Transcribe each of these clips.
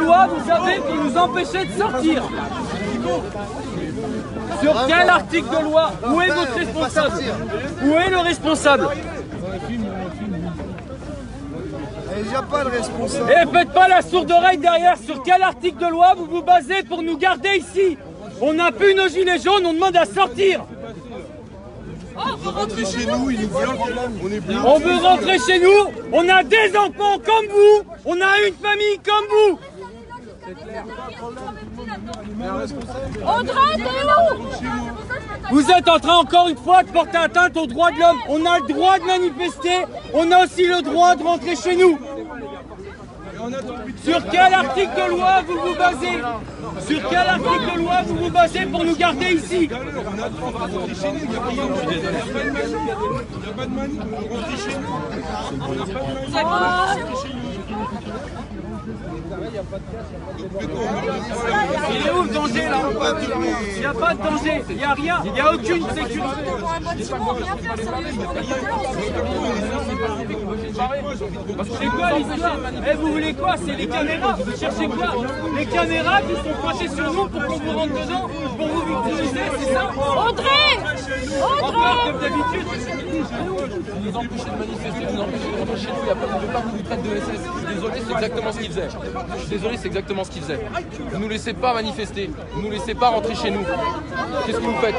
loi vous avez pour nous empêcher de sortir? Sur quel article de loi? Où est votre responsable? Où est le responsable? Il n'y a pas le responsable. Et faites pas la sourde oreille derrière. Sur quel article de loi vous vous basez pour nous garder ici? On n'a plus nos gilets jaunes, on demande à sortir. On veut rentrer chez nous, ils nous violent. On veut rentrer chez nous. On a des enfants comme vous. On a une famille comme vous. André, t'es où? Vous êtes en train encore une fois de porter atteinte aux droits de l'homme. On a le droit de manifester. On a aussi le droit de rentrer chez nous. Sur quel article de loi vous vous basez? Sur quel article de loi vous vous basez pour nous garder ici? Il est où le danger là? Il n'y a pas de danger, il n'y a rien, il n'y a aucune sécurité. C'est quoi l'histoire? Eh, vous voulez quoi? C'est les caméras? Vous cherchez quoi? Les caméras qui sont penchées sur nous pour qu'on vous rentre dedans? Pour vous victimiser, c'est ça? André! Encore comme d'habitude. Vous nous empêchez de manifester, vous nous empêchez de rentrer chez nous, il n'y a pas de part vous nous traite de SS. Je suis désolé, c'est exactement ce qu'il faisait. Je suis désolé, c'est exactement ce qu'il faisait. Vous nous laissez pas manifester, vous nous laissez pas rentrer chez nous. Qu'est-ce que vous faites?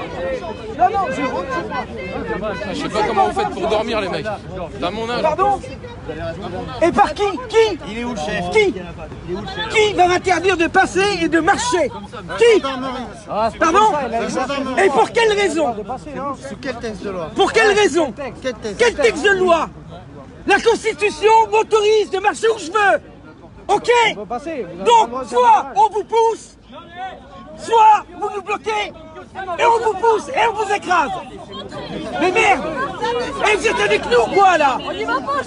Je sais pas comment vous faites pour dormir les mecs. T'as mon âge. Pardon? Et par qui? Qui? Il est où le chef? Qui va m'interdire de passer et de marcher? Qui? Pardon? Et pour quelle raison? Sous quel texte de loi? Pour quelle raison? Quel texte de loi? La Constitution m'autorise de marcher où je veux. Ok? Donc, soit on vous pousse, soit vous nous bloquez, et on vous pousse, et on vous écrase. Mais merde! Et vous êtes avec nous quoi là? On y va pas,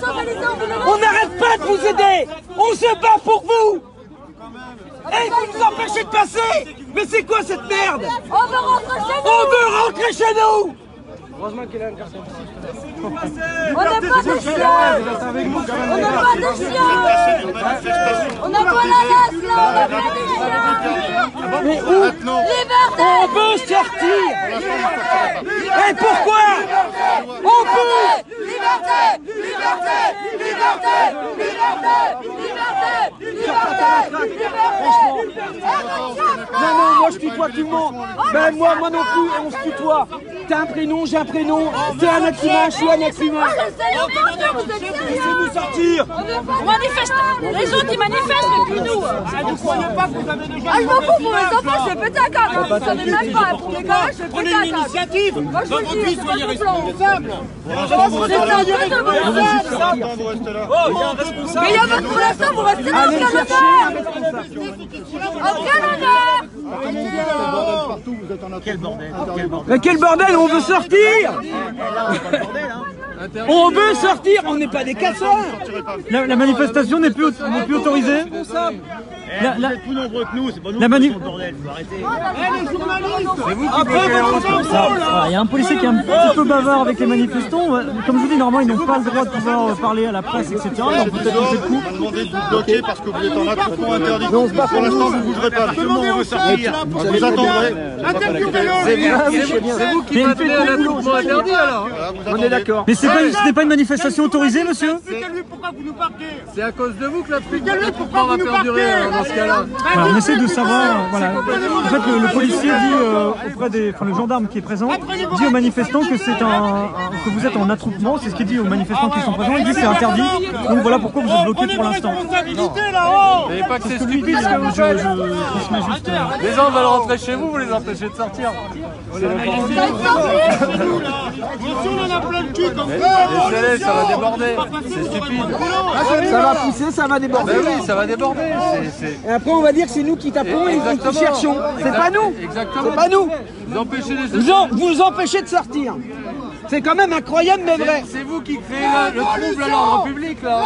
On n'arrête pas de vous aider. On se bat pour vous. Et vous nous empêchez de passer. Mais c'est quoi cette merde? On veut rentrer chez nous! On veut rentrer chez nous. On n'est pas des chiens! On n'est pas des chiens! On n'a pas la laisse là! On n'est pas des chiens! Mais où? Liberté! On veut sortir. Et pourquoi? On peut. Liberté! Liberté! Liberté! Liberté! Liberté! Non, moi je tutoie tout le monde. Ben moi non plus, on se tutoie. T'as un prénom, j'ai un prénom. T'es un être humain, je suis un être humain. Laissez-nous sortir. Les gens qui manifestent, mais plus nous. Vous croyez pas que vous avez déjà... Ah, je m'en fous pour mes enfants, je vais péter un câble. Vous savez même pas, pour mes gars, je vais péter un câble. Prenez l'initiative. Moi, je vous le dis, c'est pas soyez mon plan. responsable. Mais il y a votre relation, vous restez là, Allez aucun chercher honneur. un responsable. Aucun honneur. Mais quel bordel, on veut sortir. On veut sortir, on n'est pas des casseurs. La manifestation n'est plus autorisée. Vous êtes plus nombreux que nous, c'est pas nous La manif... bordel, faut arrêter. Il y a un policier qui est un petit peu bavard avec les manifestants. Comme je vous dis, normalement, ils n'ont pas le droit de pouvoir parler à la presse, etc. Donc peut-être que c'est le coup. On m'a demandé de vous bloquer parce que vous êtes en attroupement interdit. Pour l'instant, vous ne bougerez pas. Absolument, on veut sortir. Vous attendrez. C'est vous qui maintenez un attroupement interdit alors? On est d'accord. Mais ce n'est pas une manifestation autorisée, monsieur? Expliquez-lui pourquoi vous nous partez. C'est à cause de vous que l'attroupement va perdurer dans ce cas-là. Voilà, on essaie de savoir. Voilà. En fait, le policier dit auprès des, le gendarme qui est présent dit aux manifestants que que vous êtes en attroupement. C'est ce qu'il dit aux manifestants qui sont présents. Il dit que c'est interdit. Donc voilà pourquoi vous êtes bloqués pour l'instant. Vous savez pas que c'est stupide Lui, ce que vous faites. je transmets juste. Les gens veulent rentrer chez vous, vous les empêchez de sortir. On en a plein le cul comme ça. Laissez-les, ça va déborder. C'est stupide. Ça va pousser, ça va déborder. Ben oui, ça va déborder. Et après on va dire que c'est nous qui tapons et qui cherchons. C'est pas nous. Exactement. C'est pas nous. Vous empêchez les Vous nous empêchez de sortir. C'est quand même incroyable mais vrai. C'est vous qui créez le trouble à l'ordre public là.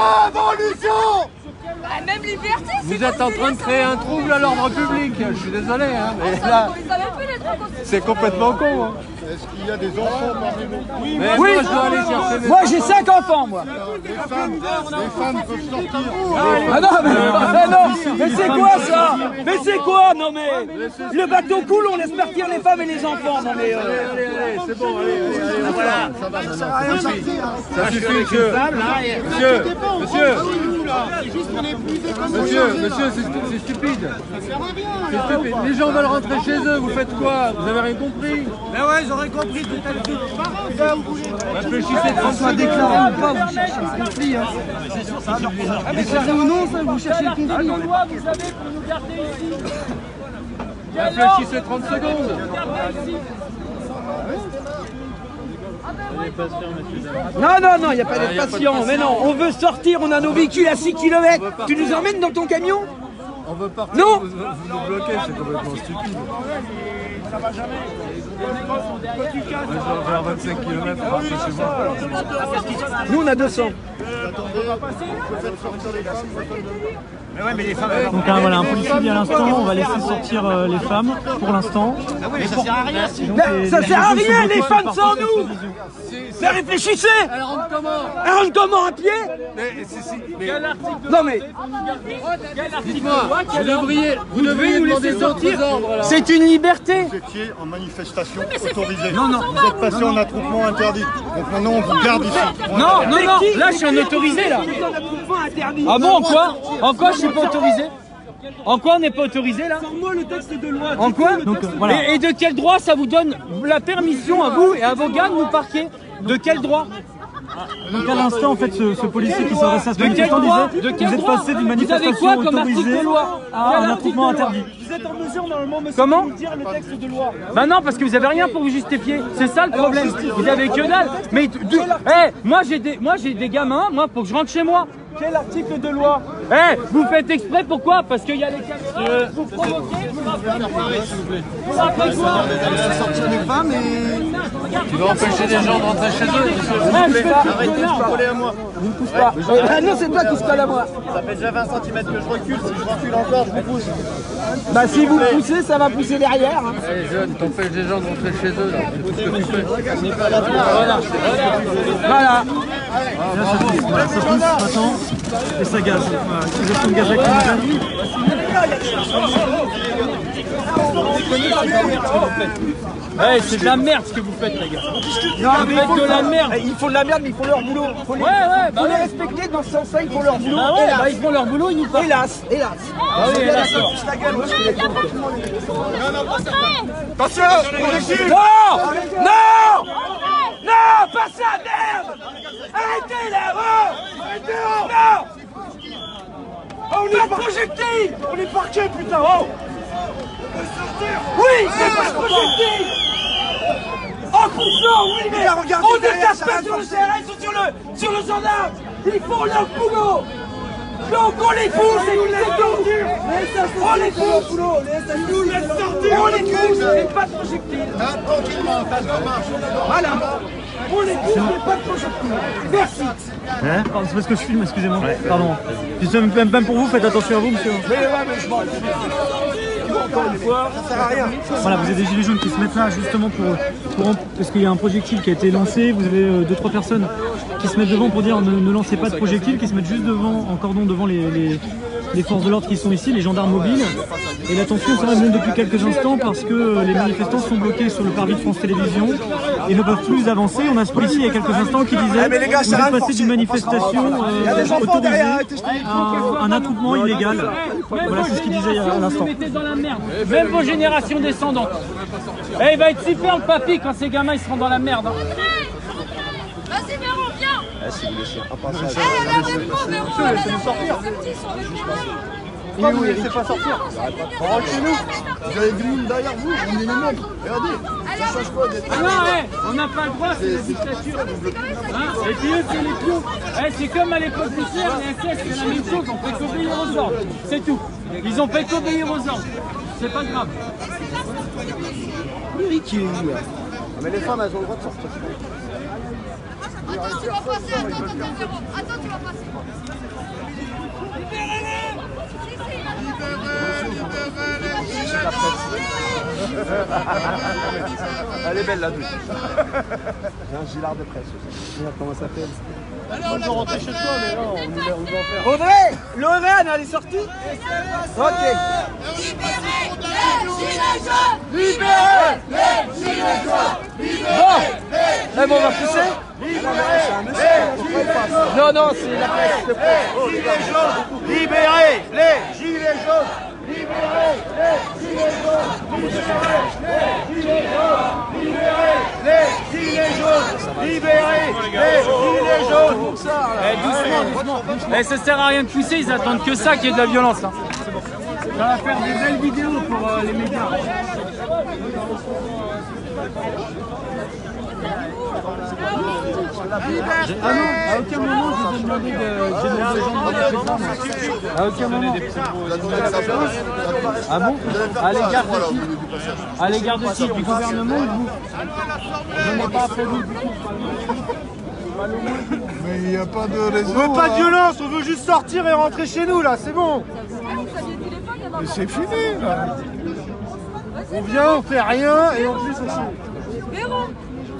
Même liberté, Vous êtes en train de créer un trouble à l'ordre public. Je suis désolé, hein, mais là, Vous savez plus les trucs. c'est complètement con. Hein. est-ce qu'il y a des enfants parmi nous? Oui, moi j'ai 5 enfants, moi. Les femmes peuvent sortir. Ah non, mais c'est quoi ça? Mais c'est quoi? Non mais le bateau coule, on laisse partir les femmes et les enfants. Non mais C'est bon, allez, voilà. Ça suffit, Monsieur, c'est stupide. C'est stupide. Les gens veulent rentrer chez eux, vous faites quoi? Vous avez rien compris? Ben ouais, j'aurais compris tout à l'heure. Réfléchissez, Soit déclaré ou pas, vous cherchez le conflit. Hein. Déclaré ou non, ça, vous cherchez le conflit. Quelle loi vous avez pour nous garder ici? réfléchissez 30 secondes. Non, il n'y a pas d'être patient. Mais non, on veut sortir, on a nos véhicules à 6 km. Tu nous emmènes dans ton camion? On veut partir, non. vous nous bloquez, c'est complètement stupide. Ça va jamais. Vers 25 km, rentrez chez moi. Nous, on a 200. Donc voilà, un policier dit à l'instant, on va laisser sortir les femmes pour l'instant. Ça sert à rien. Ça sert à rien, les femmes sans nous. Mais réfléchissez. Elle rentre comment? Elle rentre comment, à pied? Non mais, Dites-moi, vous devriez nous laisser sortir. c'est une liberté. Vous étiez en manifestation autorisée. Non. Vous êtes passé en attroupement interdit. Donc maintenant, on vous garde ici. Non, là je suis en autorisé là. Ah bon, en quoi? En quoi je suis pas autorisé? En quoi on n'est pas autorisé là? Sors-moi le texte de loi. En quoi? Donc voilà. Et de quel droit ça vous donne la permission à vous et à vos gars de nous parquer? De quel droit? Donc à l'instant, en fait, ce policier qui s'adresse à ce manifestant droit disait De quel vous êtes droit passé d'une Vous avez manifestation quoi comme article autorisée de loi? à Quel un article attroupement de loi? interdit. Vous êtes en mesure normalement, monsieur, Comment de nous dire le texte de loi. Bah non, parce que vous avez rien pour vous justifier. C'est ça le problème. Vous avez que dalle. Mais moi j'ai des gamins, moi faut que je rentre chez moi. Quel article de loi? Vous faites exprès, pourquoi? Parce qu'il y a les caméras, vous provoquez, vous m'appelez quoi? Vous m'appelez quoi? Sortir les femmes et... Tu vas empêcher les gens de rentrer chez eux. Arrêtez de coller à moi. Vous ne pousse pas. Non, c'est toi qui se colle à moi. Ça fait déjà 20 cm que je recule. Si je recule encore, je vous pousse. Bah si vous poussez, ça va pousser derrière. Hein. Les jeunes, t'empêches les gens de rentrer chez eux. Là. C'est tout ce que tu fais. Voilà. Voilà, ça pousse maintenant et ça gaze. Voilà, utilisation de gaz lacrymogène. C'est de la merde ce que vous faites, les gars. Non, mais Vous faites de la merde. ils font de la merde, mais ils font leur boulot. Faut les, Ouais, bah faut les ouais. respecter dans ce sens-là, ils font leur boulot. Ah ouais, bah ils font leur boulot, ils nous parlent. Hélas. Ah oui, hélas. Attention, Non, pas ça, merde. Arrêtez là, non. On est projectile. On est parqué, putain, oh. Oui, c'est pas projectile. Oh putain, oui, mais on ne casse pas sur le CRS ou sur le gendarme. Ils font leur boulot. Donc on les pousse et nous les tout. On les pousse. On les pousse et pas de projectile. Voilà. On les pousse et pas de projectile. Merci. Hein? Pardon, c'est parce que je filme, excusez-moi. Pardon. Puis même pour vous, faites attention à vous, monsieur. Mais je m'en fous. Encore une fois, ça sert à rien. Voilà, vous avez des gilets jaunes qui se mettent là justement pour parce qu'il y a un projectile qui a été lancé. Vous avez 2-3 personnes qui se mettent devant pour dire ne lancez pas de projectile, qui se mettent juste devant, en cordon devant les forces de l'ordre qui sont ici, les gendarmes mobiles. Et la tension ça remonte depuis quelques instants parce que les manifestants sont bloqués sur le parvis de France Télévisions et ne peuvent plus avancer. On a ce policier il y a quelques instants qui disait mais les gars, vous êtes passé d'une manifestation autorisée à un attroupement illégal. Voilà, c'est ce qu'il disait à l'instant. Vous mettez dans la merde. Même vos générations descendantes. Et il va être super le papy quand ces gamins ils seront dans la merde. Vas-y, Véron, viens. Si vous laissez pas passer. Il est où, il laissez pas sortir. On rentre chez nous. Vous avez du monde derrière vous. On est les mêmes. Regardez. Ça change quoi d'être... Ah non, on n'a pas le droit, c'est la dictature. Et puis eux, c'est les pions. C'est comme à l'époque du CR, les SS, c'est la même chose, on fait qu'obéir aux ordres. C'est tout. Ils ont fait qu'obéir aux ordres. C'est pas grave. Mais les femmes, elles ont le droit de sortir. Attends, tu vas passer, attends, Véron. Attends, tu vas passer. Elle est belle la douche. J'ai un gilard de presse. Comment ça s'appelle? On peut rentrer chez toi, mais là, on va en faire. Audrey, Lorraine, elle est sortie? Ok. Libérez les gilets jaunes. Bon, eh bon, on va pousser? Non, non, c'est la presse. Gilets jaunes, libérez les gilets jaunes. Libérez les gilets jaunes. Libérez les gilets jaunes. Libérez les gilets jaunes. Doucement, doucement. Ça sert à rien de pousser, ils attendent que ça, qu'il y ait de la violence. Hein. Ça va faire des belles vidéos pour les médias. Ah non, à aucun moment je vous ai demandé de à aucun moment. Ah bon? À l'égard de qui? À l'égard de qui? Du gouvernement ou vous? Je n'ai pas appelé vous. Mais il n'y a pas de raison. On veut pas de violence, on veut juste sortir et rentrer chez nous là, c'est bon. Mais c'est fini là. On vient, on fait rien et en plus on s'en... Véro,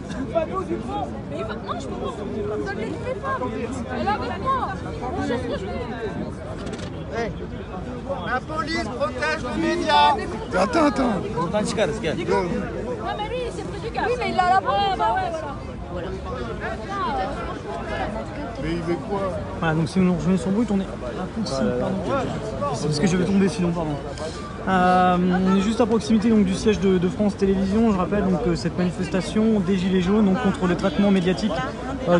du panneau du pont. Mais il va... Non, je peux pas. Ça ne l'explique pas. Elle est avec moi. Je sais ce que je fais. La police protège les médias. Attends. Non, mais lui, c'est près du gars. Oui, mais il a la bas bah ouais, voilà. Mais il veut quoi? Voilà, donc si vous nous rejoignez sur Brut, on est à Poussy, pardon. C'est parce que je vais tomber sinon, pardon. On est juste à proximité donc, du siège de France Télévisions. Je rappelle donc cette manifestation des Gilets jaunes donc, contre le traitement médiatique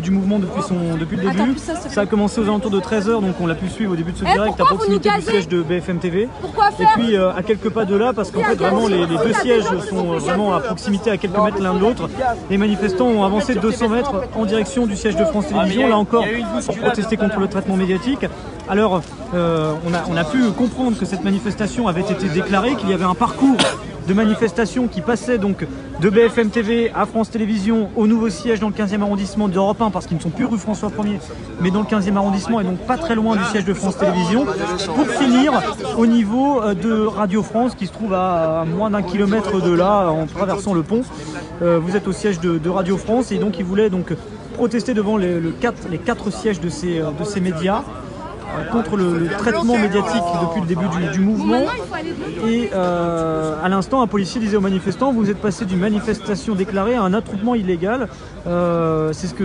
du mouvement depuis le début. Ça a commencé aux alentours de 13h, donc on l'a pu suivre au début de ce direct à proximité du siège de BFM TV. Pourquoi faire? Et puis à quelques pas de là, parce qu'en fait vraiment les deux sièges sont vraiment à proximité à quelques mètres l'un de l'autre. Les manifestants ont avancé de 200 mètres en direction du siège de France Télévisions, là encore pour protester contre le traitement médiatique. Alors on a pu comprendre que cette manifestation avait été déclarée, qu'il y avait un parcours de manifestation qui passait donc de BFM TV à France Télévisions au nouveau siège dans le 15e arrondissement d'Europe 1 parce qu'ils ne sont plus rue François 1er mais dans le 15e arrondissement et donc pas très loin du siège de France Télévisions pour finir au niveau de Radio France qui se trouve à moins d'1 kilomètre de là en traversant le pont. Vous êtes au siège de Radio France et donc ils voulaient donc protester devant les 4 sièges de ces médias contre le traitement médiatique depuis le début du mouvement. Et à l'instant, un policier disait aux manifestants: vous êtes passé d'une manifestation déclarée à un attroupement illégal. C'est ce que